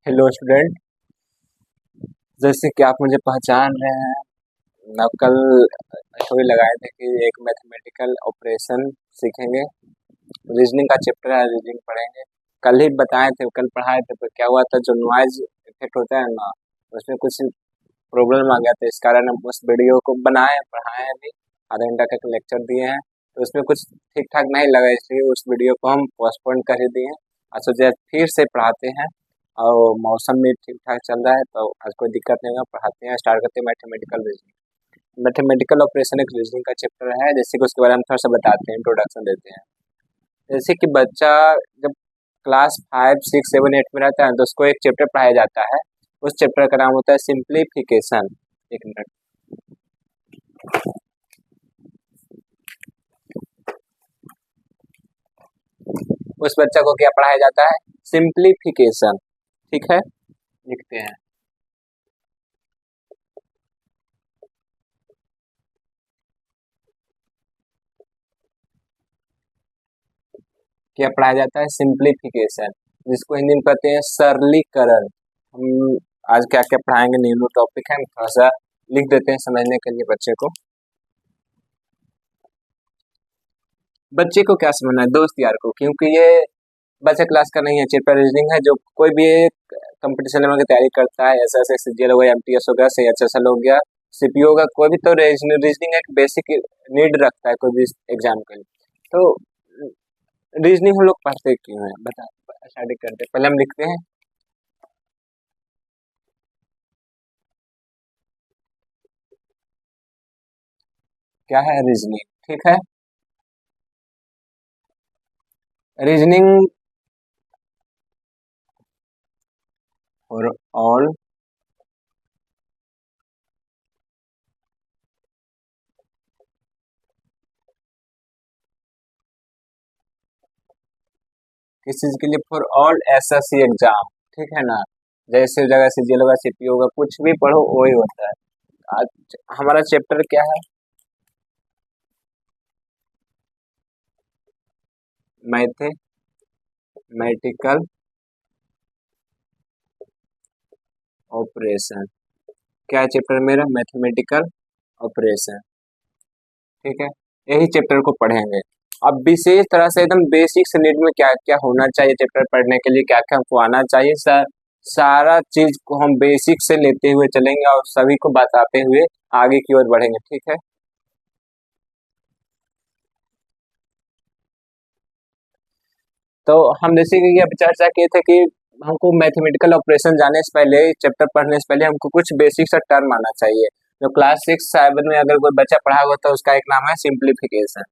Hello student. जैसे कि आप मुझे पहचान रहे हैं, मैं कल स्टोरी लगाए थे कि एक मैथमेटिकल ऑपरेशन सीखेंगे। रीजनिंग का चैप्टर है, रीजनिंग पढ़ेंगे। कल ही बताए थे, कल पढ़ाए थे, तो क्या हुआ था, जो नॉइज इफेक्ट होता है ना, उसमें कुछ प्रॉब्लम आ गया था। इस कारण हम उस वीडियो को बनाए, पढ़ाए भी, आधा घंटा का लेक्चर दिए हैं। तो उसमें कुछ ठीक ठाक नहीं लगा, इसलिए उस वीडियो को हम पोस्टपोन कर ही दिए हैं। आज सोचे फिर से पढ़ाते हैं, और मौसम भी ठीक ठाक चल रहा है, तो आज कोई दिक्कत नहीं होगा। पढ़ाते हैं, स्टार्ट करते हैं मैथमेटिकल रीजनिंग। मैथमेटिकल ऑपरेशन एक रीजनिंग का चैप्टर है। जैसे कि उसके बारे में थोड़ा सा बताते हैं, इंट्रोडक्शन देते हैं। जैसे कि बच्चा जब क्लास 5, 6, 7, 8 में रहता है तो उसको एक चैप्टर पढ़ाया जाता है। उस चैप्टर का नाम होता है सिंप्लीफिकेशन। एक मिनट। उस बच्चा को क्या पढ़ाया जाता है? सिंप्लीफिकेशन। ठीक है, लिखते हैं। क्या पढ़ाया जाता है? सिंप्लीफिकेशन, जिसको हिंदी में कहते हैं सरलीकरण। हम आज क्या क्या पढ़ाएंगे, न्यू टॉपिक है, थोड़ा सा लिख देते हैं समझने के लिए बच्चे को। बच्चे को क्या समझना है, दोस्त यार को, क्योंकि ये बच्चा क्लास का नहीं है, चैप्टर रीजनिंग है। जो कोई भी कंपटीशन लेवल की तैयारी करता है, एस एस सीजीएल हो गया, एमटीएस हो गया, सीएचएसएल हो गया, सीपीओ होगा, कोई भी तो रीजनिंग एक बेसिक नीड रखता है कोई भी एग्जाम के लिए। तो रीजनिंग हम लोग पढ़ते क्यों हैं, बता स्टार्ट करते हैं। पहले हम लिखते हैं क्या है रीजनिंग। ठीक है, रीजनिंग फॉर ऑल किस चीज के लिए? For all SSC exam. ठीक है ना, जैसे जगह सीजीएल होगा, सीपीओ होगा, कुछ भी पढ़ो वही होता है। आज हमारा चैप्टर क्या है? Mathematical operation. क्या चैप्टर मेरा? Mathematical operation. ठीक है, यही चैप्टर को पढ़ेंगे। अब विशेष तरह से एकदम बेसिक से नीड में क्या क्या होना चाहिए चैप्टर पढ़ने के लिए, क्या क्या हमको आना चाहिए, सारा चीज को हम बेसिक से लेते हुए चलेंगे और सभी को बताते हुए आगे की ओर बढ़ेंगे। ठीक है, तो हम जैसे कि अभी चर्चा किए थे कि हमको मैथमेटिकल ऑपरेशन जाने से पहले, चैप्टर पढ़ने से पहले हमको कुछ बेसिक सा टर्म आना चाहिए। जो क्लास 6, 7 में अगर कोई बच्चा पढ़ा हुआ तो उसका एक नाम है सिंप्लीफिकेशन।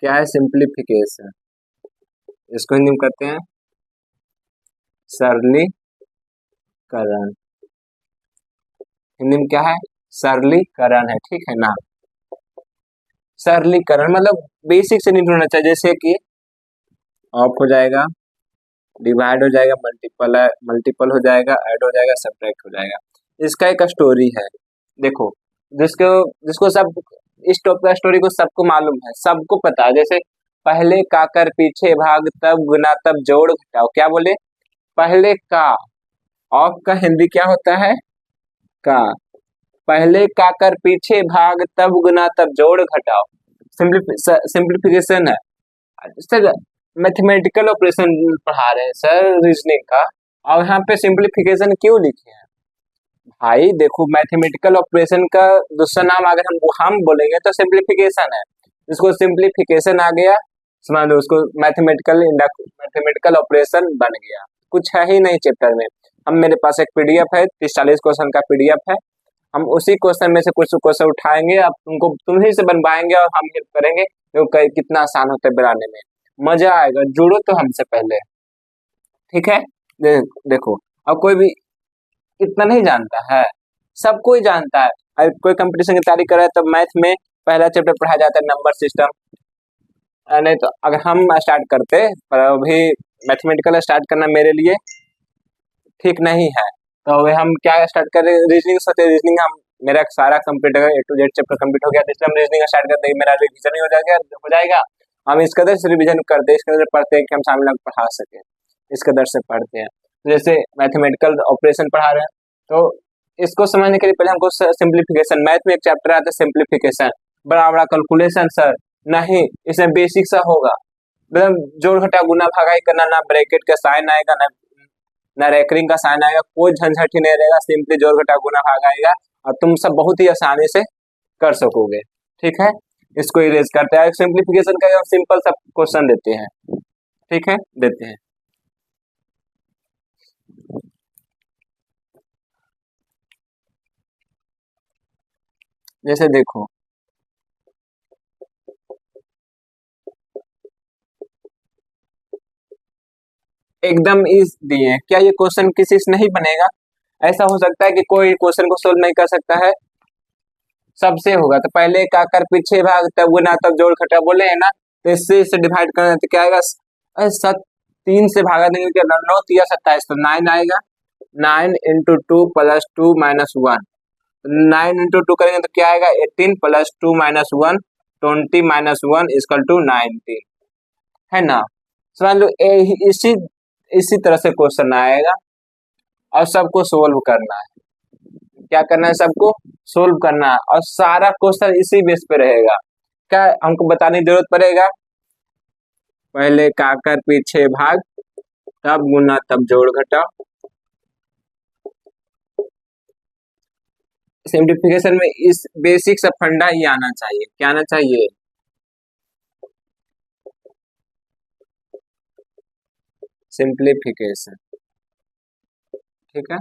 क्या है सिंप्लीफिकेशन? इसको हिंदी में कहते हैं सरलीकरण। हिंदी में क्या है? सरलीकरण है। ठीक है ना, सरलीकरण मतलब बेसिक से नहीं होना चाहिए। जैसे कि ऑफ हो जाएगा, डिवाइड हो जाएगा, मल्टीपल है, मल्टीपल हो जाएगा, ऐड हो जाएगा, सब्ट्रैक्ट हो जाएगा। इसका एक स्टोरी है, देखो, जिसको जिसको सब इस टॉपिक का स्टोरी को सबको मालूम है, सबको पता है। जैसे पहले का कर पीछे भाग, तब गुना तब जोड़ घटाओ। क्या बोले? पहले का, ऑफ का हिंदी क्या होता है? का। पहले का कर पीछे भाग, तब गुना तब जोड़ घटाओ। सिंप्लीफिकेशन है सर। मैथमेटिकल ऑपरेशन पढ़ा रहे हैं सर, रीजनिंग का, और यहाँ पे सिंप्लीफिकेशन क्यों लिखे हैं? भाई देखो, मैथमेटिकल ऑपरेशन का दूसरा नाम अगर हम बोलेंगे तो सिंप्लीफिकेशन है। इसको सिंप्लीफिकेशन आ गया, समझ लो उसको मैथमेटिकल ऑपरेशन बन गया। कुछ है ही नहीं चैप्टर में। हम मेरे पास एक पीडीएफ है, 30-40 क्वेश्चन का पीडीएफ है। हम उसी क्वेश्चन में से कुछ क्वेश्चन उठाएंगे, अब तुमको तुम्ही से बनवाएंगे और हम हेल्प करेंगे। तो कितना आसान होता है बनाने में, मजा आएगा। जुड़ो तो हमसे पहले। ठीक है, देखो, अब कोई भी इतना नहीं जानता है, सब कोई जानता है। अगर कोई कंपटीशन की तैयारी कर रहा है तो मैथ में पहला चैप्टर पढ़ाया जाता है नंबर सिस्टम। नहीं तो अगर हम स्टार्ट करते, पर अभी मैथमेटिकल स्टार्ट करना मेरे लिए ठीक नहीं है, तो अभी हम क्या स्टार्ट करें? रीजनिंग से। रीजनिंग हम मेरा सारा कंप्लीट हो गया, A to Z chapter complete हो गया, इसलिए हम रीजनिंग स्टार्ट करते हैं। मेरा रिवीजन ही हो जाएगा। हम इस कदर से रिविजन करते हैं, इस कदर पढ़ते हैं कि हम सामने लोग पढ़ा सके, इस कदर से पढ़ते हैं। जैसे मैथमेटिकल ऑपरेशन पढ़ा रहे हैं तो इसको समझने के लिए पहले हमको सिंप्लीफिकेशन, मैथ में एक चैप्टर आता है सिंप्लीफिकेशन, बड़ा बड़ा कैलकुलेशन सर नहीं, इसमें बेसिक सा होगा, मतलब जोड़ घटा गुना भागाई करना, ना ब्रैकेट का साइन आएगा, ना रेकरिंग का साइन आएगा, कोई झंझट ही नहीं रहेगा, सिंपली जोड़ घटा गुना भाग आएगा और तुम सब बहुत ही आसानी से कर सकोगे। ठीक है, इसको इरेज करते हैं, सिंप्लीफिकेशन का सिंपल सा क्वेश्चन देते हैं। ठीक है, देते हैं। जैसे देखो एकदम इज दिए हैं, क्या ये क्वेश्चन किसी से नहीं बनेगा? ऐसा हो सकता है कि कोई क्वेश्चन को सोल्व नहीं कर सकता है, सबसे होगा। तो पहले का कर पीछे भाग तब गुना तब जोड़ घटा बोले है ना, तो इससे डिवाइड करना तो क्या आएगा, 3 से भागा देंगे क्या, 9 3 27, तो 9 आएगा, 9 इंटू 2 प्लस 2 माइनस 1, 9 इंटू 2 करेंगे तो क्या आएगा, 18 plus 2 minus 1, 20 minus 1 equal to 19, है ना। समझ लो इसी इसी तरह से क्वेश्चन आएगा और सबको सोल्व करना है। क्या करना है, सबको सोल्व करना है और सारा क्वेश्चन इसी बेस पे रहेगा। क्या हमको बताने की जरूरत पड़ेगा, पहले का कर पीछे भाग तब गुना तब जोड़ घटा। सिंप्लीफिकेशन में इस बेसिक सा फंडा ही आना चाहिए, क्या आना चाहिए, सिंप्लीफिकेशन। ठीक है,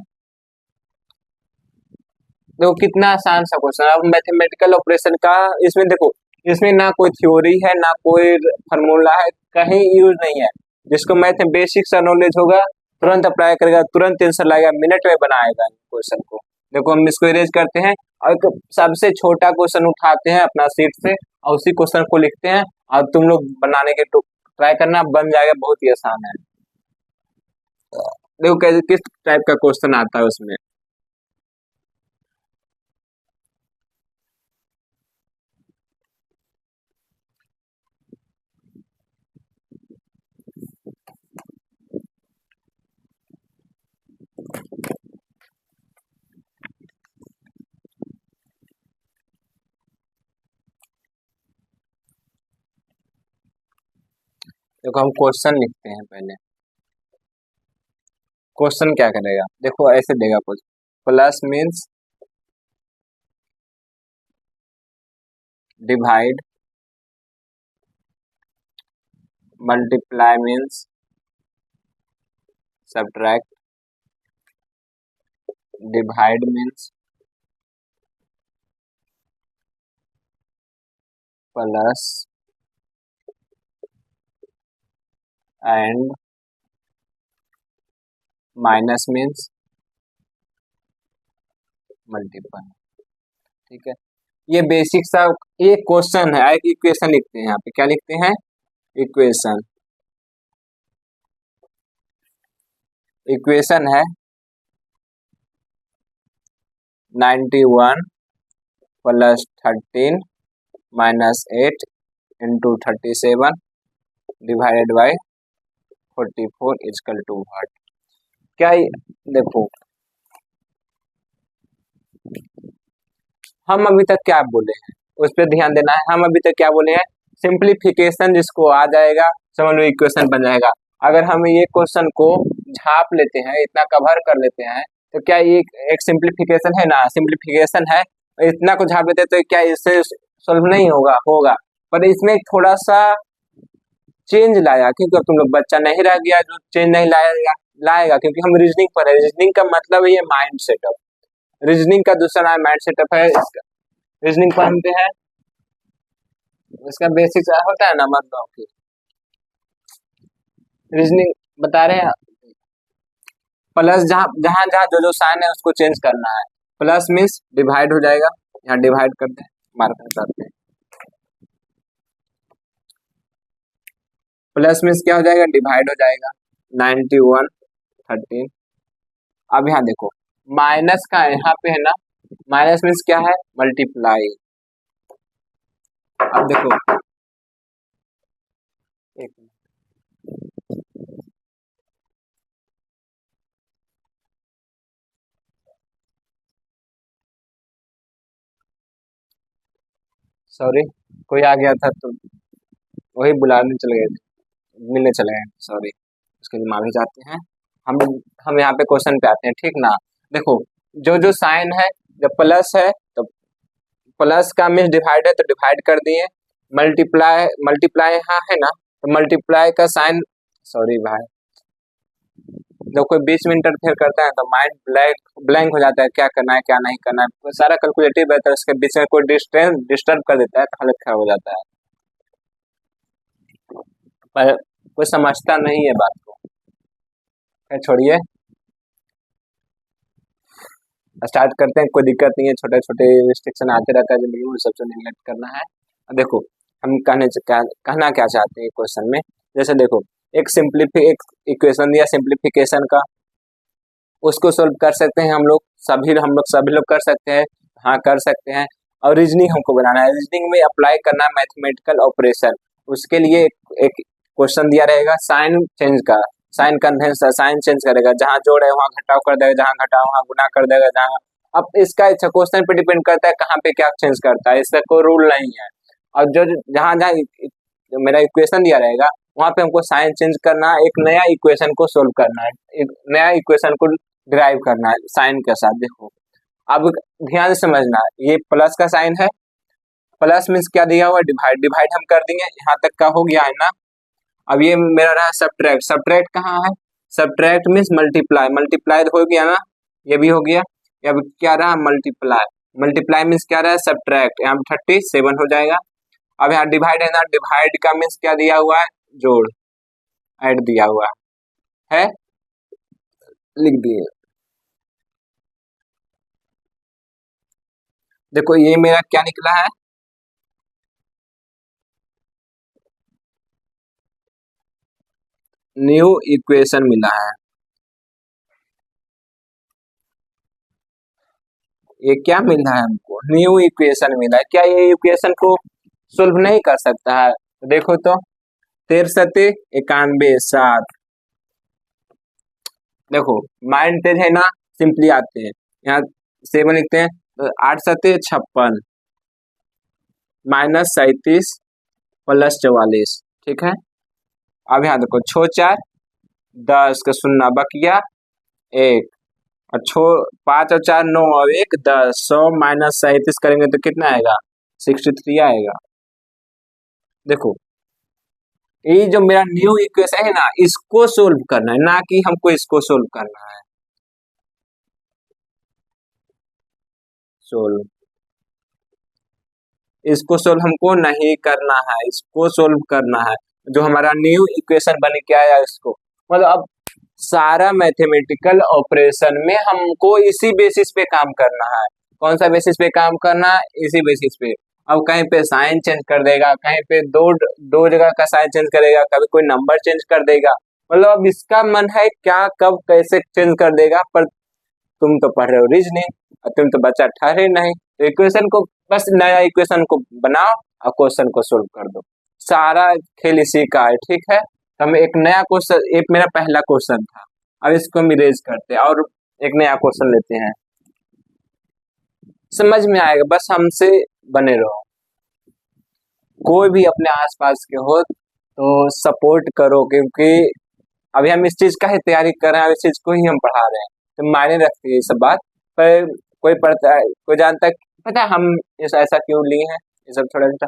देखो कितना आसान सा क्वेश्चन। अब मैथमेटिकल ऑपरेशन का इसमें देखो, इसमें ना कोई थ्योरी है ना कोई फार्मूला है, कहीं यूज नहीं है। जिसको मैथ में बेसिक सा नॉलेज होगा तुरंत अप्लाई करेगा, तुरंत आंसर लाएगा, मिनट में बनाएगा क्वेश्चन को। देखो हम इसको इरेज करते हैं और एक सबसे छोटा क्वेश्चन उठाते हैं अपना सीट से और उसी क्वेश्चन को लिखते हैं और तुम लोग बनाने के ट्राई करना, बन जाएगा, बहुत ही आसान है। देखो कैसे किस टाइप का क्वेश्चन आता है उसमें। देखो हम क्वेश्चन लिखते हैं पहले। क्वेश्चन क्या करेगा, देखो ऐसे देगा कुछ, plus means divide, multiply means subtract, divide means plus and minus means multiple. ठीक है, ये बेसिक सा ये क्वेश्चन है, एक इक्वेशन लिखते हैं यहाँ पे, क्या लिखते हैं, इक्वेशन। इक्वेशन है 91 plus 13 minus 8 into 37 divided by 44 equal to what. क्या देखो हम अभी तक क्या बोले हैं उस पर ध्यान देना है। हम अभी तक क्या बोले हैं, सिंप्लीफिकेशन जिसको आ जाएगा समझ लो इक्वेशन बन जाएगा। अगर हम ये क्वेश्चन को झाप लेते हैं, इतना कवर कर लेते हैं, तो क्या ये एक सिंप्लीफिकेशन है ना, सिंप्लीफिकेशन है, इतना को झाप लेते हैं तो क्या इससे सॉल्व नहीं होगा, होगा, पर इसमें थोड़ा सा चेंज लाया, क्योंकि अब तुम लोग बच्चा नहीं रह गया जो चेंज नहीं लाएगा, क्योंकि हम रीजनिंग पर है। रीजनिंग का मतलब ये माइंड सेटअप, रीजनिंग का दूसरा नाम माइंड सेटअप है। रीजनिंग पढ़ते हैं, इसका बेसिक होता है ना, मतलब की रीजनिंग बता रहे हैं, प्लस जहां जहां जहां जो जो साइन है उसको चेंज करना है। प्लस मीन्स डिवाइड हो जाएगा, यहाँ डिवाइड करते हैं, मार्कर करते हैं। प्लस मीन्स क्या हो जाएगा, डिवाइड हो जाएगा, 91 13। अब यहाँ देखो माइनस का यहाँ पे है ना, माइनस मीन्स क्या है, मल्टीप्लाई। अब देखो एक मिनट। सॉरी, कोई आ गया था तो वही बुलाने चले गए थे, मिलने चले गए, सॉरी। उसके लिए माफी चाहते हैं। हम हम यहाँ पे क्वेश्चन पे आते हैं, ठीक ना। देखो, जो जो साइन है, जब प्लस है तो प्लस का मीन्स डिवाइड है तो डिवाइड कर दिए, मल्टीप्लाई मल्टीप्लाई यहाँ है ना, तो मल्टीप्लाई का साइन, सॉरी भाई, जब कोई बीच में इंटरफेयर करता है तो माइंड ब्लैंक ब्लैंक हो जाता है, क्या करना है क्या नहीं करना है, वो सारा कैलकुलेटिव रहता है, उसके बीच में कोई डिस्टर्ब कर देता है तो हालत खराब हो जाता है। पर कोई समझता नहीं है बात को। खैर छोड़िए, स्टार्ट करते हैं, कोई दिक्कत नहीं है, छोटे छोटे रिस्ट्रिक्शन आते रहता है जिंदगी में, सबसे निगलेक्ट करना है। अब देखो, हम कहना क्या चाहते हैं क्वेश्चन में। जैसे देखो, एक इक्वेशन दिया सिंप्लीफिकेशन का, उसको सोल्व कर सकते हैं हम लोग सभी लोग कर सकते हैं, हाँ कर सकते हैं। और रीजनिंग हमको बनाना है, रीजनिंग में अप्लाई करना है मैथमेटिकल ऑपरेशन। उसके लिए एक क्वेश्चन दिया रहेगा साइन चेंज का, साइन कन्वेंस साइन चेंज करेगा, जहाँ जोड़ है वहाँ घटाव कर देगा, जहाँ घटाव वहाँ गुना कर देगा, जहाँ, अब इसका अच्छा क्वेश्चन पे डिपेंड करता है कहाँ पे क्या चेंज करता है, इसका कोई रूल नहीं है। और जो जहाँ जहाँ जो मेरा इक्वेशन दिया रहेगा वहाँ पे हमको साइन चेंज करना है, एक नया इक्वेशन को सोल्व करना है, एक नया इक्वेशन को डिराइव करना है साइन के साथ। देखो, अब ध्यान से समझना, ये प्लस का साइन है, प्लस मीन्स क्या दिया हुआ, डिवाइड, डिवाइड हम कर देंगे, यहाँ तक का हो गया है ना। अब ये मेरा रहा सब्ट्रैक्ट, सब्ट्रैक्ट कहाँ है, सब्ट्रैक्ट मीन्स मल्टीप्लाई, मल्टीप्लाई हो गया ना, ये भी हो गया। अब क्या रहा, मल्टीप्लाई, मल्टीप्लाई मीन्स क्या रहा, सब्ट्रैक्ट, यहाँ 37 हो जाएगा। अब यहाँ डिवाइड है ना, डिवाइड का मीन्स क्या दिया हुआ है, जोड़, ऐड दिया हुआ है, लिख दिए। देखो ये मेरा क्या निकला है, न्यू इक्वेशन मिला है। ये क्या मिला है हमको, न्यू इक्वेशन मिला है। क्या ये इक्वेशन को सोल्व नहीं कर सकता है, तो देखो तो, 1391 देखो माइंड तेज है ना, सिंपली आते हैं, यहाँ 7 लिखते हैं, तो 8 × 7 = 56 -37 + 44, ठीक है। अब यहाँ देखो, 6×4 = 10 का शून्य बकिया 1, और 5 और 4 9 और 1 10, 100 - 37 करेंगे तो कितना आएगा, 63 आएगा। देखो, ये जो मेरा न्यू इक्वेशन है ना, इसको सोल्व करना है, ना कि हमको इसको सोल्व करना है। सोल्व, इसको सोल्व हमको नहीं करना है, इसको सोल्व करना है, जो हमारा न्यू इक्वेशन बन के आया इसको। मतलब अब सारा मैथमेटिकल ऑपरेशन में हमको इसी बेसिस पे काम करना है। कौन सा बेसिस पे काम करना है, इसी बेसिस पे। अब कहीं पे साइन चेंज कर देगा, कहीं पे दो दो जगह का साइन चेंज करेगा, कभी कोई नंबर चेंज कर देगा, मतलब अब इसका मन है क्या कब कैसे चेंज कर देगा। पर तुम तो पढ़ रहे हो रीजनिंग और तुम तो बच्चा ठहरे नहीं, तो इक्वेशन को बस नया इक्वेशन को बनाओ और क्वेश्चन को सोल्व कर दो, सारा खेल इसी का है, ठीक है। तो हम एक नया क्वेश्चन, एक मेरा पहला क्वेश्चन था, अब इसको हम इरेज करते हैं और एक नया क्वेश्चन लेते हैं, समझ में आएगा, बस हमसे बने रहो। कोई भी अपने आसपास के हो तो सपोर्ट करो, क्योंकि अभी हम इस चीज का ही तैयारी कर रहे हैं, इस चीज को ही हम पढ़ा रहे हैं, तो मायने रखती है ये सब बात। पर कोई पढ़ता है, कोई जानता है, पता है हम ऐसा क्यों लिए हैं ये सब, थोड़ा सा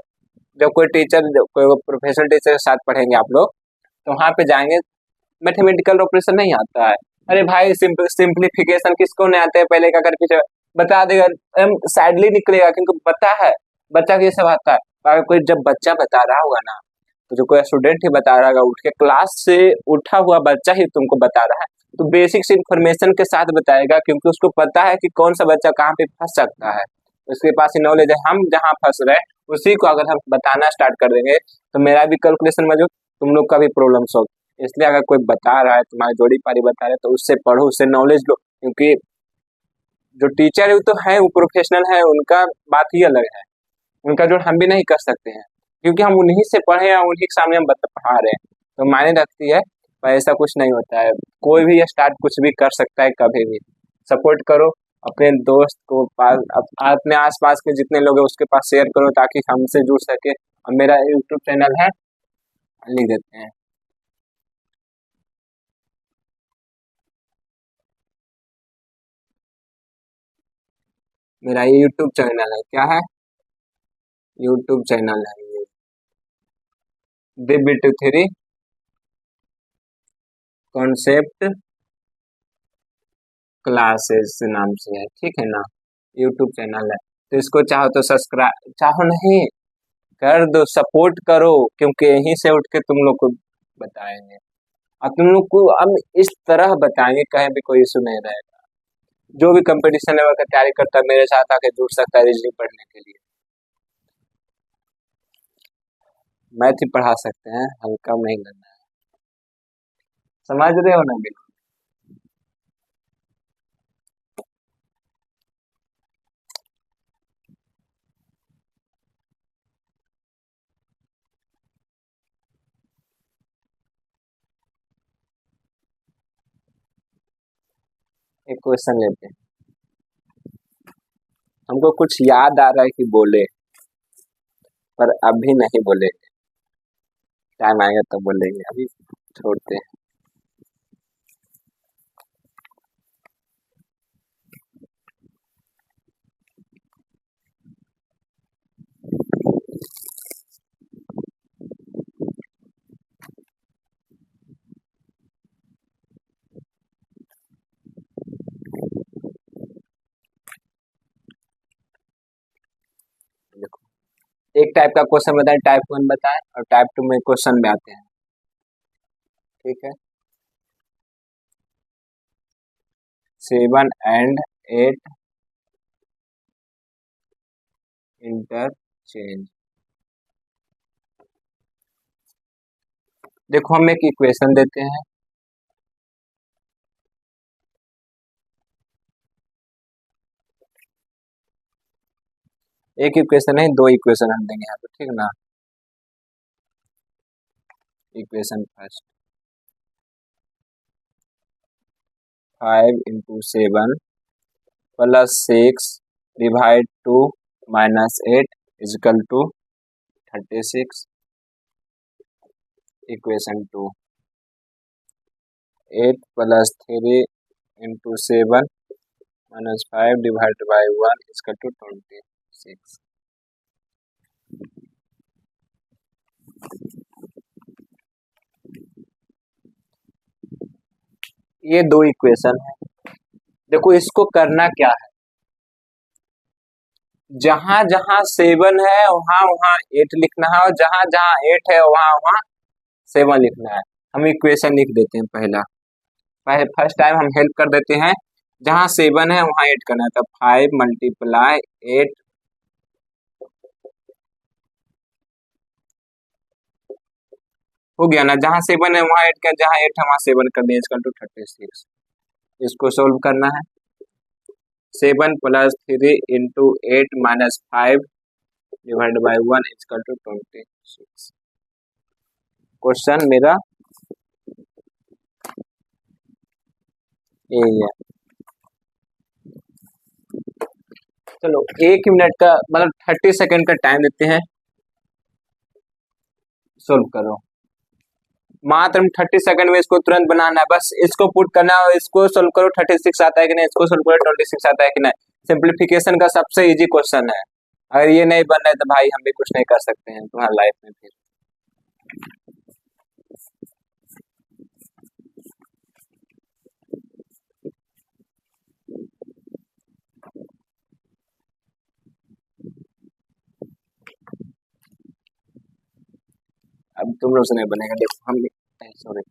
जब कोई टीचर, कोई प्रोफेशनल टीचर के साथ पढ़ेंगे आप लोग, तो वहां पे जाएंगे, मैथमेटिकल ऑपरेशन नहीं आता है, अरे भाई सिंप्लीफिकेशन किसको नहीं आता है, पहले का कर पीछे बता देगा, सैडली निकलेगा, क्योंकि पता है बच्चा को ये सब आता है। अगर कोई जब बच्चा बता रहा होगा ना, तो जो कोई स्टूडेंट ही बता रहा होगा, उठ के क्लास से उठा हुआ बच्चा ही तुमको बता रहा है, तो बेसिक्स इन्फॉर्मेशन के साथ बताएगा, क्योंकि उसको पता है कि कौन सा बच्चा कहाँ पे फंस सकता है, उसके पास ही नॉलेज है। हम जहाँ फंस रहे उसी को अगर हम बताना स्टार्ट कर देंगे, तो मेरा भी कैलकुलेशन मौजूद, तुम लोग का भी प्रॉब्लम सॉल्व। इसलिए अगर कोई बता रहा है, तुम्हारी जोड़ी पारी बता रहे, तो उससे पढ़ो, उससे नॉलेज लो, क्योंकि जो टीचर है वो तो है, वो प्रोफेशनल है, उनका बात ही अलग है, उनका जो हम भी नहीं कर सकते हैं, क्योंकि हम उन्हीं से पढ़े हैं, उन्हीं के सामने हम पढ़ा रहे हैं, तो मायने रखती है। पर ऐसा कुछ नहीं होता है, कोई भी स्टार्ट कुछ भी कर सकता है कभी भी। सपोर्ट करो अपने दोस्त को, पास अपने आसपास के जितने लोग हैं उसके पास शेयर करो ताकि हमसे जुड़ सके। और मेरा यूट्यूब चैनल है, लिख देते हैं, मेरा ये यूट्यूब चैनल है, क्या है, यूट्यूब चैनल है ये, DB23 कॉन्सेप्ट क्लासेस नाम से है, ठीक है ना, यूट्यूब चैनल है। तो इसको चाहो तो सब्सक्राइब, चाहो नहीं कर दो, सपोर्ट करो, क्योंकि यहीं से उठ के तुम लोग को बताएंगे और तुम लोग को हम इस तरह बताएंगे कहीं भी कोई इशू नहीं रहेगा। जो भी कंपटीशन लेवल का तैयारी करता है मेरे साथ आके जुड़ सकता है रीजनिंग पढ़ने के लिए, मैथ ही पढ़ा सकते हैं, हल्का नहीं लेना है, समझ रहे हो ना बिल्कुल। एक क्वेश्चन लेते हैं, हमको कुछ याद आ रहा है कि बोले, पर अभी नहीं बोलेंगे, टाइम आएगा तब बोलेंगे, अभी छोड़ते हैं। देखो एक टाइप का क्वेश्चन बताए, टाइप 1 बताए और टाइप 2 में क्वेश्चन में आते हैं, ठीक है। 7 and 8 इंटरचेंज। देखो हम एक इक्वेशन देते हैं, एक इक्वेशन है, दो इक्वेशन हम देंगे यहाँ पे, ठीक ना। Equation first, 5 into 7 plus 6 divide 2 minus 8 equal to 36। Equation 2, 8 plus 3 into 7 minus 5 divide by 1 equal to 26। ये दो इक्वेशन है। देखो इसको करना क्या है, जहां जहां 7 है वहां वहां 8 लिखना है और जहां जहां 8 है वहां वहां 7 लिखना है। हम इक्वेशन लिख देते हैं पहला, पहले फर्स्ट टाइम हम हेल्प कर देते हैं, जहां 7 है वहां 8 करना है, तो 5 मल्टीप्लाई 8 हो गया ना, जहां 7 है वहां 8 का, जहां 8 है वहां 7 कर दिया, इजकल टू 36। इसको सोल्व करना है, 7 plus 3 into 8 minus 5 divide by 1 equal to 26। Question मेरा यही है। चलो 1 मिनट का मतलब 30 सेकेंड का टाइम देते हैं, सोल्व करो। मात्र 30 सेकंड में इसको तुरंत बनाना है, बस इसको पुट करना है और इसको सोल्व करो, 36 आता है कि नहीं, इसको सोल्व करो 26 आता है कि नहीं। सिंप्लीफिकेशन का सबसे इजी क्वेश्चन है, अगर ये नहीं बन रहा है तो भाई हम भी कुछ नहीं कर सकते हैं तुम्हारी लाइफ में फिर। अब तुम लोग से नहीं बनेगा, देखो हम भी, सॉरी,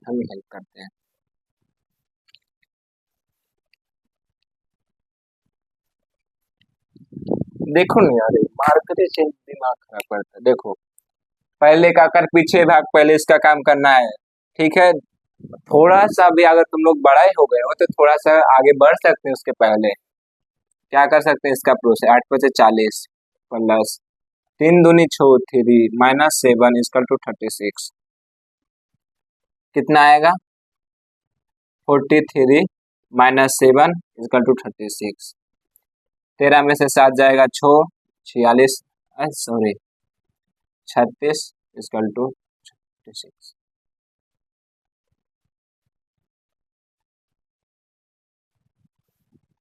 हम भी हेल्प करते हैं। देखो नहीं यार, मार्केट से दिमाग खराब करता है। देखो पहले का कर पीछे भाग, पहले इसका काम करना है, ठीक है। थोड़ा सा भी अगर तुम लोग बड़ा ही हो गए हो तो थोड़ा सा आगे बढ़ सकते हैं, उसके पहले क्या कर सकते हैं, इसका प्रोसेस 8 × 5 = 40 प्लस 3 दूनी 6 3 -7 इक्वल टू 36। कितना आएगा? 43 -7 इक्वल टू 36। 13 में से 7 जाएगा 6 46 सॉरी 36 इक्वल टू 36।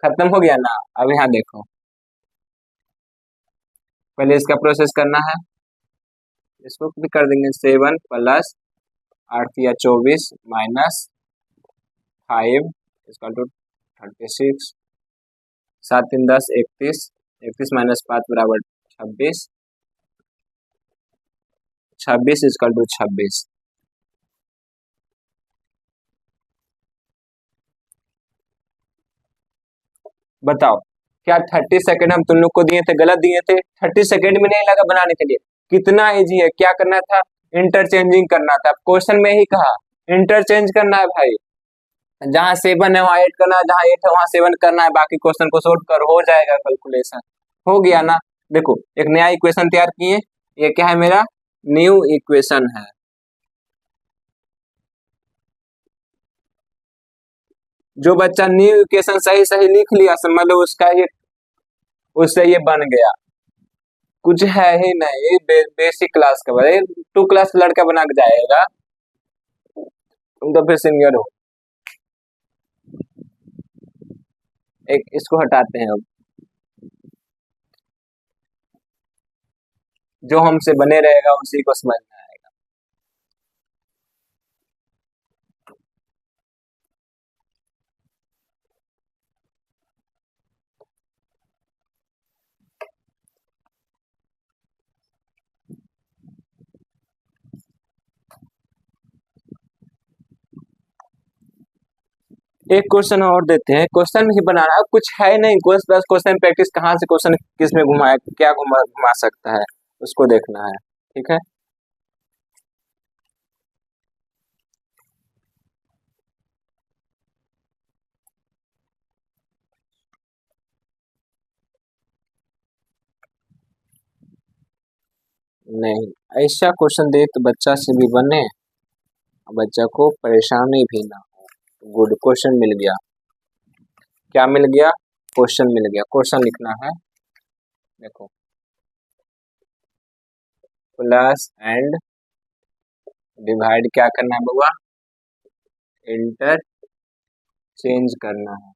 खत्म हो गया ना। अब यहाँ देखो, पहले इसका प्रोसेस करना है, इसको भी कर देंगे। 7 प्लस 8 या 24 माइनस 5 इक्वल टू 36। 7 3 10 31 31 माइनस 5 बराबर 26 26 इक्वल टू 26। बताओ क्या 30 सेकंड हम तुम लोग को दिए थे गलत दिए थे? 30 सेकंड में नहीं लगा बनाने के लिए। कितना इजी है। क्या करना था? इंटरचेंजिंग करना था। क्वेश्चन में ही कहा इंटरचेंज करना है भाई। जहाँ 7 है वहाँ 8 करना है, जहाँ 8 है वहाँ 7 करना है। बाकी क्वेश्चन को सोल्व कर हो जाएगा, कैलकुलेशन हो गया ना। देखो एक नया इक्वेशन तैयार किए। ये क्या है? मेरा न्यू इक्वेशन है। जो बच्चा न्यू इक्वेशन सही सही लिख लिया समझ लो उसका ये उससे ये बन गया। कुछ है ही नहीं, बेसिक क्लास का भाई। 2 क्लास लड़का बना के जाएगा, तुम तो फिर सीनियर हो। एक इसको हटाते हैं। अब जो हमसे बने रहेगा उसी को समझना है। एक क्वेश्चन और देते हैं। क्वेश्चन ही बनाना, अब कुछ है नहीं। क्वेश्चन प्रैक्टिस कहाँ से क्वेश्चन किस में घुमाए, क्या घुमा सकता है उसको देखना है। ठीक है, नहीं ऐसा क्वेश्चन दे तो बच्चा से भी बने, बच्चा को परेशानी भी ना हो। गुड, क्वेश्चन मिल गया। क्या मिल गया? क्वेश्चन मिल गया। क्वेश्चन लिखना है। देखो प्लस एंड डिवाइड क्या करना है बाबा? इंटरचेंज करना है।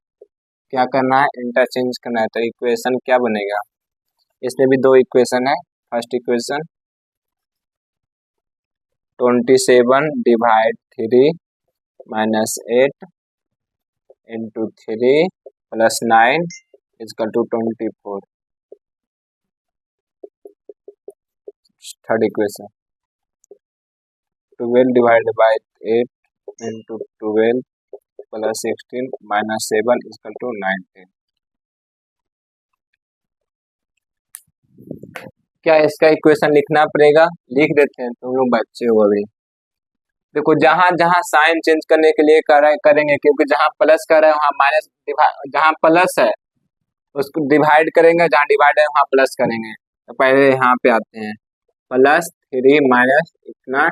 क्या करना है? इंटरचेंज करना है। तो इक्वेशन क्या बनेगा? इसमें भी 2 इक्वेशन है। First equation 27 divide 3 -8 into 3 plus 9 equal to 24। Third equation 12 divide by 8 into 12 plus 16 minus 7 equal to 19। क्या इसका इक्वेशन लिखना पड़ेगा? लिख देते हैं, तुम लोग बच्चे हो अभी। देखो जहां जहां साइन चेंज करने के लिए करेंगे, क्योंकि जहां प्लस कर रहे हैं वहां माइनस, जहां प्लस है उसको डिवाइड करेंगे, जहां डिवाइड है वहां प्लस करेंगे। तो पहले यहाँ पे आते हैं। प्लस 3 माइनस इतना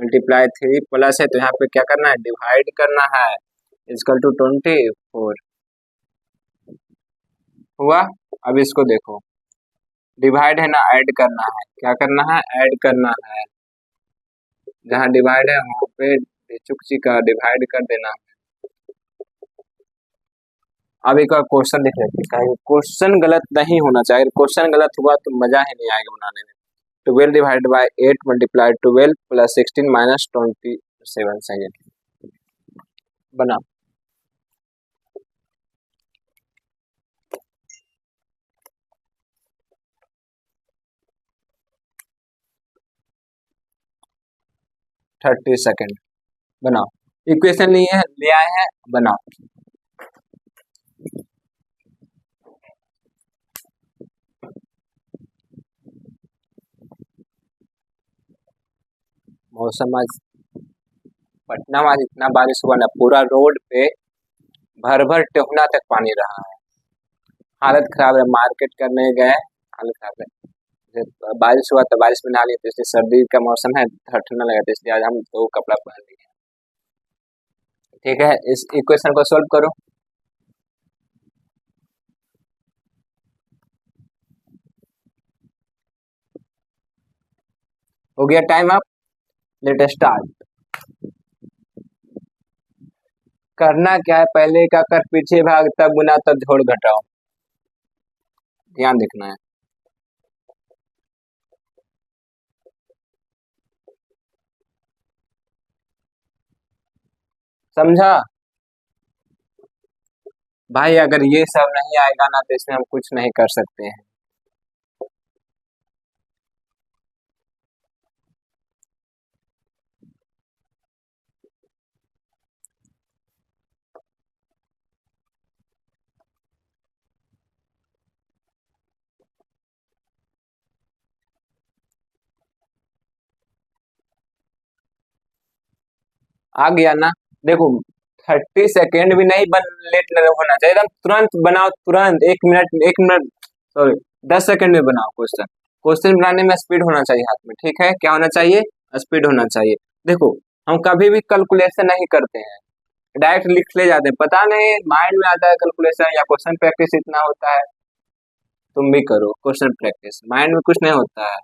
मल्टीप्लाई 3 प्लस है तो यहाँ पे क्या करना है? डिवाइड करना है। इजकल टू 24 हुआ। अब इसको देखो, डिवाइड है ना, ऐड करना है। क्या करना है? ऐड करना है। जहाँ डिवाइड है वहां पे चुकची का डिवाइड कर देना है। अब एक और क्वेश्चन लिख लेते हैं। क्वेश्चन गलत नहीं होना चाहिए। क्वेश्चन गलत हुआ तो मजा ही नहीं आएगा बनाने में। 12 divide by 8 multiply 12 plus 16 minus 27 सही है। बना। थर्टी सेकेंड बनाओ। इक्वेशन लिए है, ले आए हैं, बनाओ। मौसम आज पटना में आज इतना बारिश हुआ ना, पूरा रोड पे भर भर टेहुना तक पानी रहा है। हालत खराब है। मार्केट करने गए, हालत खराब है। जैसे बारिश हुआ तो बारिश में नहा लिए, तो इसलिए सर्दी का मौसम है, ठंडा लगा, तो इसलिए आज हम तो कपड़ा पहन लिए। ठीक है, इस इक्वेशन को सोल्व करो। हो गया टाइम अप। Let start. करना क्या है, पहले का कर पीछे भाग, तब गुना तब जोड़ घटाओ। ध्यान देखना है। समझा भाई? अगर ये सब नहीं आएगा ना तो इसमें हम कुछ नहीं कर सकते हैं। आ गया ना? देखो, 30 सेकेंड भी नहीं बन लेट नहीं होना चाहिए, एकदम तुरंत बनाओ, तुरंत 1 मिनट, 1 मिनट, सॉरी, 10 सेकेंड में बनाओ क्वेश्चन। क्वेश्चन बनाने में स्पीड होना चाहिए हाथ में, ठीक है? क्या होना चाहिए? स्पीड होना चाहिए। देखो, हम कभी भी कैलकुलेशन नहीं करते हैं, डायरेक्ट लिख ले जाते हैं, पता नहीं माइंड में आता है कैलकुलेशन, या क्वेश्चन प्रैक्टिस इतना होता है। तुम भी करो क्वेश्चन प्रैक्टिस, माइंड में कुछ नहीं होता है।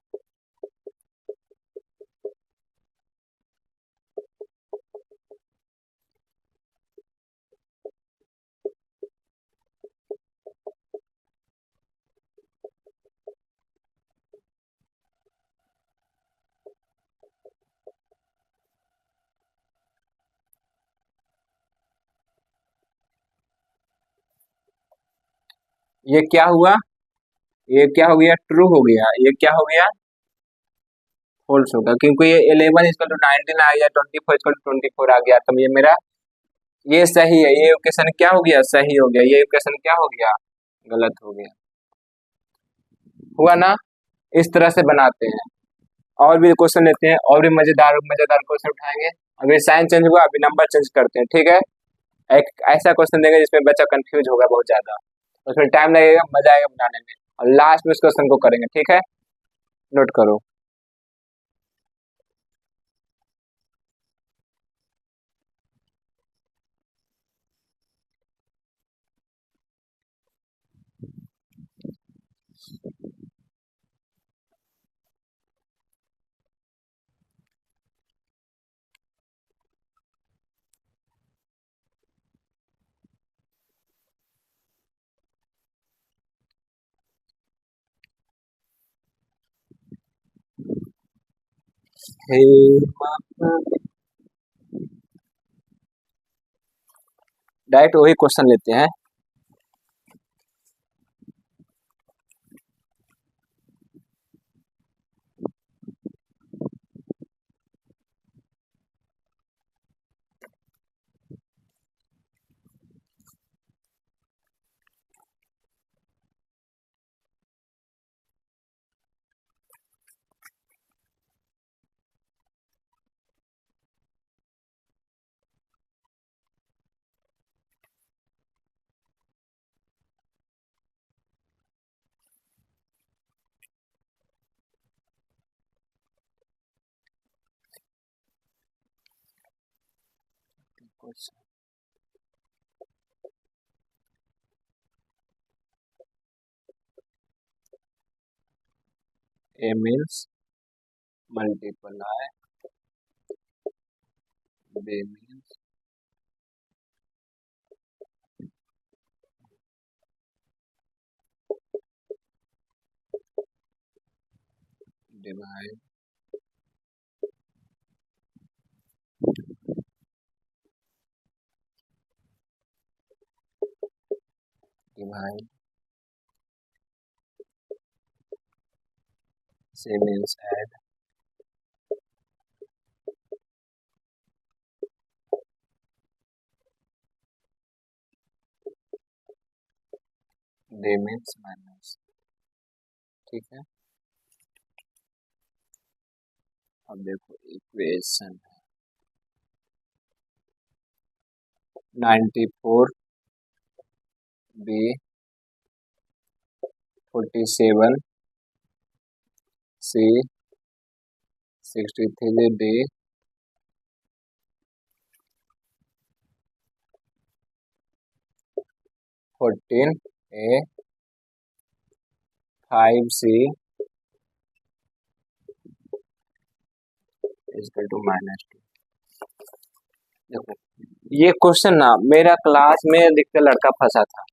ये क्या हुआ? ये क्या हो गया? ट्रू हो गया। ये क्या हो गया? फॉल्स होगा, क्योंकि ये 11 इक्वल टू 19 आ गया, 24 इक्वल टू 24 आ गया, तो ये मेरा, ये सही है। ये इक्वेशन क्या हो गया? सही हो गया। ये इक्वेशन क्या हो गया? गलत हो गया। हुआ ना? इस तरह से बनाते हैं। और भी क्वेश्चन लेते हैं, और भी मजेदार मजेदार क्वेश्चन उठाएंगे। अभी साइन चेंज हुआ, अभी नंबर चेंज करते हैं, ठीक है? एक ऐसा क्वेश्चन देंगे जिसमें बच्चा कंफ्यूज होगा बहुत ज्यादा, उसमें टाइम लगेगा, मजा आएगा बनाने में, और लास्ट में उस क्वेश्चन को करेंगे, ठीक है? नोट करो। डायरेक्ट वही क्वेश्चन लेते हैं। A means multiply, B means divide, divide, C means add, D means minus, ठीक है? अब देखो इक्वेशन है 94 B 47 C 63D 14A 5C equal to -2। देखो ये क्वेश्चन ना मेरा क्लास में अधिकतर लड़का फंसा था।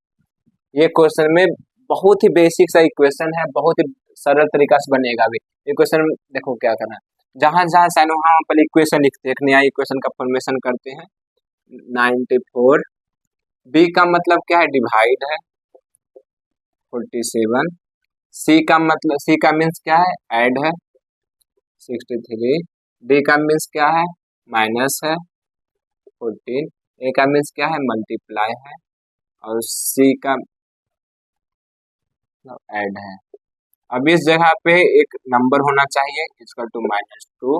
ये क्वेश्चन में बहुत ही बेसिक सा इक्वेशन है, बहुत ही सरल तरीका से बनेगा भी ये क्वेश्चन। देखो क्या करना है, जहां जहां साइन वहां पर इक्वेशन लिखते हैं, एक नया इक्वेशन का फॉर्मेशन करते हैं। 94 बी का मतलब क्या है, डिवाइड है। 47 सी का मतलब, सी का मीन्स क्या है, ऐड है। 63 डी का मीन्स क्या है, माइनस है। 14 ए का मीन्स क्या है, मल्टीप्लाई है। और सी का ऐड है। अब इस जगह पे एक नंबर होना चाहिए इक्वल टू -2।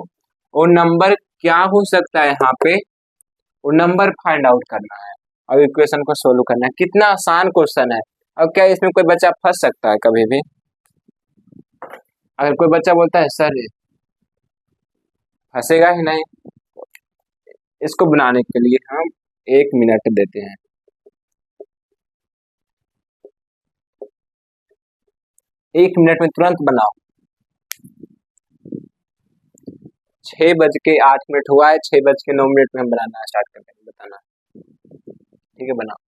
और नंबर क्या हो सकता है यहाँ पे, वो नंबर फाइंड आउट करना है और इक्वेशन को सोल्व करना है। कितना आसान क्वेश्चन है। अब क्या इसमें कोई बच्चा फंस सकता है कभी भी? अगर कोई बच्चा बोलता है सर, फंसेगा ही नहीं। इसको बनाने के लिए हम 1 मिनट देते हैं। 1 मिनट में तुरंत बनाओ। 6:08 हुआ है, 6:09 में हम बनाना स्टार्ट करते हैं। बताना, ठीक है, बनाओ।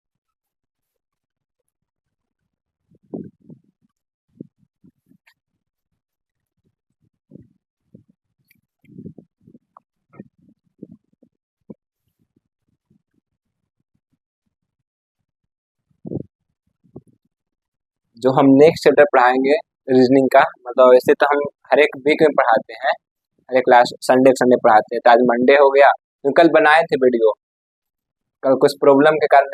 जो हम नेक्स्ट चैप्टर पढ़ाएंगे रीजनिंग का, मतलब वैसे तो हम हर एक वीक में पढ़ाते हैं, हर एक क्लास संडे संडे पढ़ाते हैं। तो आज मंडे हो गया, तो कल बनाए थे वीडियो, कल कुछ प्रॉब्लम के कारण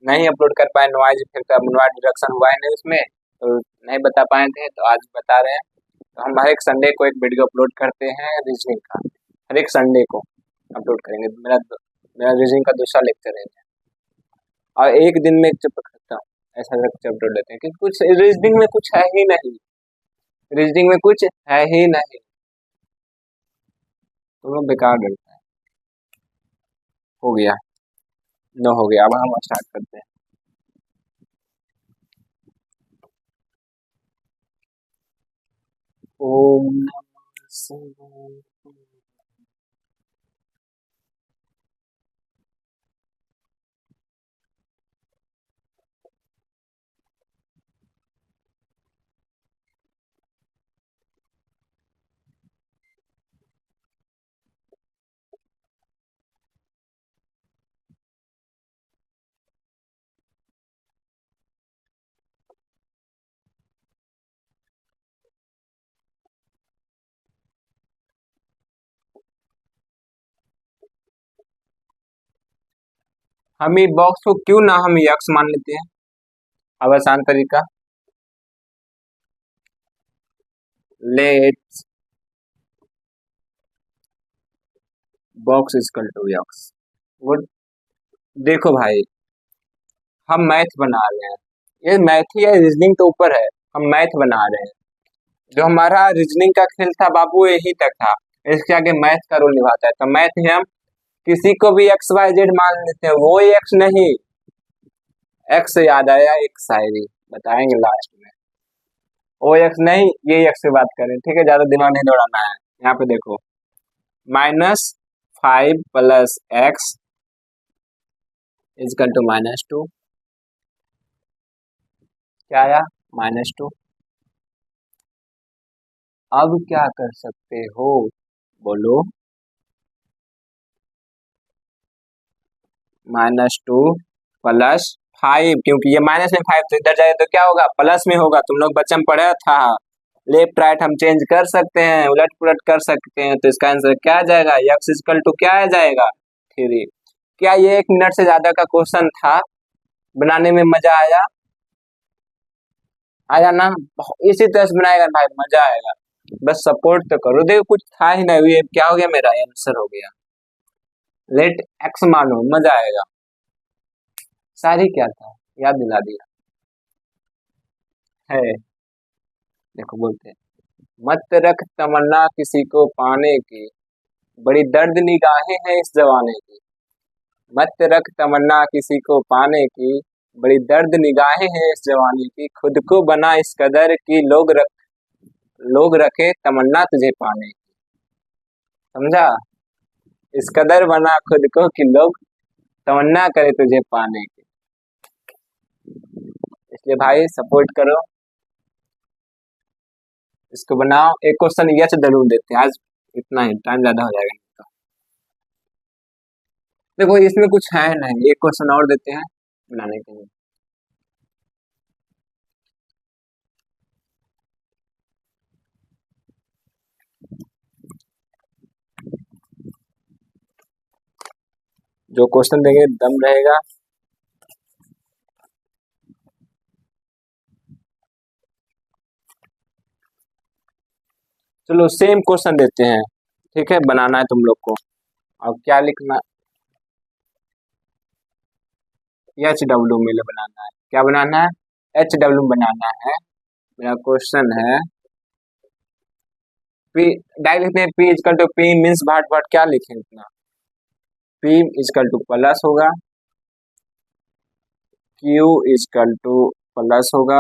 नहीं अपलोड कर पाए। नॉइज इफेक्ट, नॉइज डिडक्शन हुआ है नहीं उसमें, तो नहीं बता पाए थे, तो आज बता रहे हैं। तो हम हर एक संडे को एक वीडियो अपलोड करते हैं रीजनिंग का, हर एक संडे को अपलोड करेंगे। मेरा मेरा रीजनिंग का दूसरा लेक्चर है, और एक दिन में एक चैप्टर खत्म, ऐसा चैप्टर लेते हैं कि कुछ रीजनिंग में कुछ है ही नहीं, रीजनिंग में कुछ है ही नहीं, तो वो बेकार लगता है। हो गया, 9 हो गया। अब हम स्टार्ट करते हैं। ओम नमः शिवाय। हम ये बॉक्स को क्यों ना हम यक्स मान लेते हैं। अब आसान तरीका, let's box equal to x. Good. देखो भाई, हम मैथ बना रहे हैं, ये मैथ ही है, रीजनिंग तो ऊपर है, हम मैथ बना रहे हैं। जो हमारा रीजनिंग का खेल था बाबू यही तक था, इसके आगे मैथ का रोल निभाता है। तो मैथ में हम किसी को भी एक्स वाई जेड मान लेते हैं, वो एक्स नहीं। एक्स से याद आया, एक शायरी बताएंगे लास्ट में। ओ एक्स नहीं, ये एक्स से बात करें, ठीक है, ज्यादा दिमाग नहीं दौड़ाना है। यहाँ पे देखो, -5 + x इक्वल टू -2। क्या आया, -2। अब क्या कर सकते हो, बोलो। -2 + 5, क्योंकि ये माइनस में 5 तो इधर जाए तो क्या होगा, प्लस में होगा। तुम लोग बच्चे में पढ़ा था, लेफ्ट राइट हम चेंज कर सकते हैं, उलट पुलट कर सकते हैं। तो इसका आंसर क्या आ जाएगा, एक्स इक्वल टू क्या आ जाएगा, 3। क्या ये 1 मिनट से ज्यादा का क्वेश्चन था, बनाने में मजा आया, आया ना? इसी तरह से बनाएगा भाई, मजा आएगा। बस सपोर्ट तो करो। देखो कुछ था ही नहीं, ये क्या हो गया, मेरा आंसर हो गया। लेट एक्स मानो, मजा आएगा। सारी क्या था, याद दिला दिया है। देखो बोलते हैं मत रख तमन्ना किसी को पाने की, बड़ी दर्द निगाहें हैं इस जमाने की। मत रख तमन्ना किसी को पाने की, बड़ी दर्द निगाहें हैं इस जवानी की। खुद को बना इस कदर की लोग रखे तमन्ना तुझे पाने की। समझा? इस कदर बना खुद को कि लोग तमन्ना करे तुझे पाने की। इसलिए भाई सपोर्ट करो, इसको बनाओ। एक क्वेश्चन यच जरूर देते हैं आज, इतना ही, टाइम ज्यादा हो जाएगा। देखो इसमें कुछ है नहीं, एक क्वेश्चन और देते हैं बनाने के लिए। जो क्वेश्चन देंगे दम रहेगा। चलो सेम क्वेश्चन देते हैं, ठीक है? बनाना है तुम लोग को। अब क्या लिखना, एच डब्ल्यू में बनाना है। क्या बनाना है? एच डब्ल्यू बनाना है। मेरा क्वेश्चन है पी, डायरेक्ट लिखते हैं P equal to P means भाट भाट, क्या लिखें इतना? पी इजकल टू प्लस होगा, क्यू इजकल टू प्लस होगा,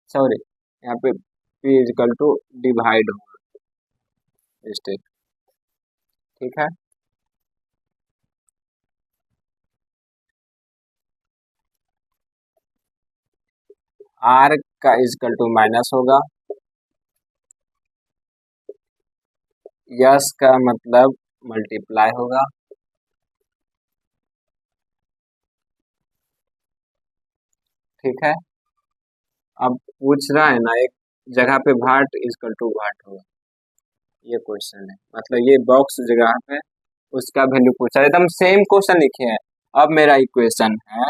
सॉरी यहाँ पे पी इजकल टू डिवाइड होगा, मिस्टेक, ठीक है? आर का इजकल टू माइनस होगा, यस का मतलब मल्टीप्लाई होगा, ठीक है? अब पूछ रहा है ना एक जगह पे भाट इजकल टू भाट होगा, ये क्वेश्चन है, मतलब ये बॉक्स जगह पे उसका वैल्यू पूछा है, एकदम सेम क्वेश्चन लिखे हैं। अब मेरा इक्वेशन है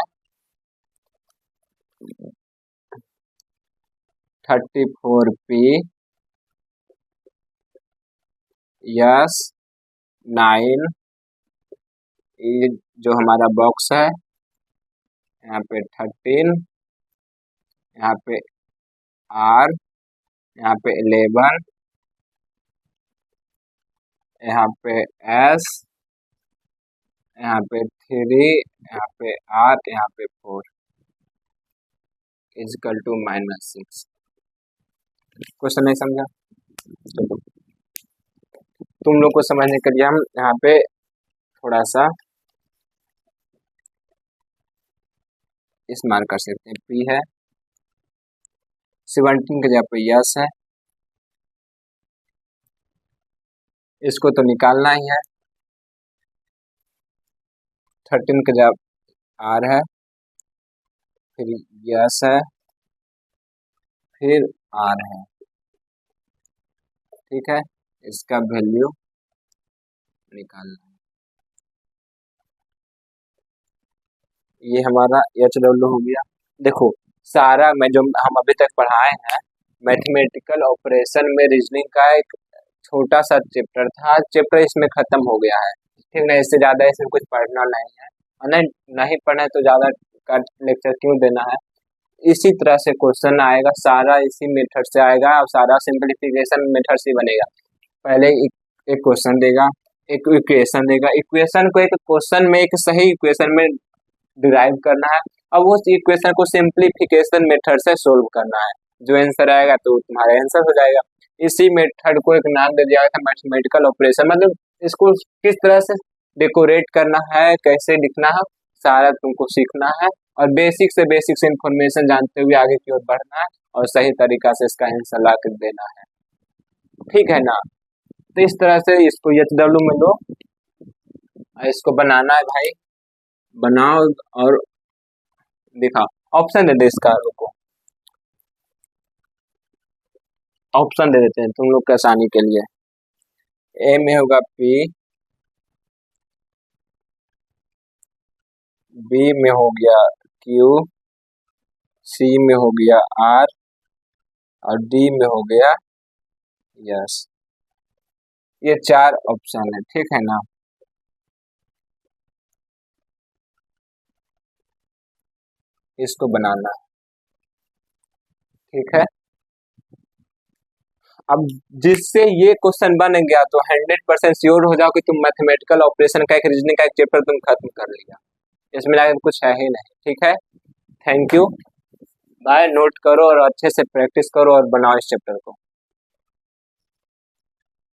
34p यस 9, ये जो हमारा बॉक्स है, यहाँ पे 13, यहाँ पे आर, यहाँ पे 11, यहाँ पे एस, यहाँ पे 3, यहाँ पे आर, यहाँ पे 4 इजकल टू -6। क्वेश्चन नहीं समझा? चलो तुम लोग को समझने के लिए हम यहाँ पे थोड़ा सा इस्तेमाल कर सकते हैं। पी है 17 के जगह पे यस है, इसको तो निकालना ही है। 13 के जगह आर है, फिर यस है, फिर आर है, ठीक है? इसका वैल्यू निकालना है। ये हमारा एच डब्ल्यू हो गया। देखो सारा मैं जो हम अभी तक पढ़ाए हैं मैथमेटिकल ऑपरेशन में रीजनिंग का एक छोटा सा चैप्टर था, चैप्टर इसमें खत्म हो गया है, ठीक ना? इससे ज्यादा इसमें कुछ पढ़ना नहीं है, और नहीं पढ़ना है तो ज्यादा का लेक्चर क्यों देना है? इसी तरह से क्वेश्चन आएगा, सारा इसी मेथड से आएगा और सारा सिंपलीफिकेशन मेथड से बनेगा। पहले एक क्वेश्चन देगा, एक इक्वेशन देगा, इक्वेशन को एक क्वेश्चन में एक सही इक्वेशन में डिराइव करना है, अब उस इक्वेशन को सिंपलीफिकेशन मेथड से सोल्व करना है। जो आंसर आएगा तो तुम्हारा आंसर हो जाएगा। इसी मेथड को एक नाम दे दिया गया था मैथमेटिकल ऑपरेशन, मतलब इसको किस तरह से डेकोरेट करना है, कैसे लिखना है, सारा तुमको सीखना है, और बेसिक से बेसिक से इंफॉर्मेशन जानते हुए आगे की ओर बढ़ना है, और सही तरीका से इसका आंसर ला कर देना है, ठीक है ना? तो इस तरह से इसको एच डब्ल्यू में लो, इसको बनाना है भाई, बनाओ और दिखाओ। ऑप्शन दे दे इसका, रुको ऑप्शन दे देते हैं तुम लोग के आसानी के लिए। ए में होगा पी, बी में हो गया क्यू, सी में हो गया आर, और डी में हो गया यस। ये 4 ऑप्शन है, ठीक है ना? इसको बनाना है, ठीक है। अब जिससे ये क्वेश्चन बन गया तो 100% श्योर हो जाओ कि तुम मैथमेटिकल ऑपरेशन का एक रीजनिंग का एक चैप्टर तुम खत्म कर लिया। इसमें आगे कुछ है ही नहीं। ठीक है, थैंक यू, बाय। नोट करो और अच्छे से प्रैक्टिस करो और बनाओ इस चैप्टर को।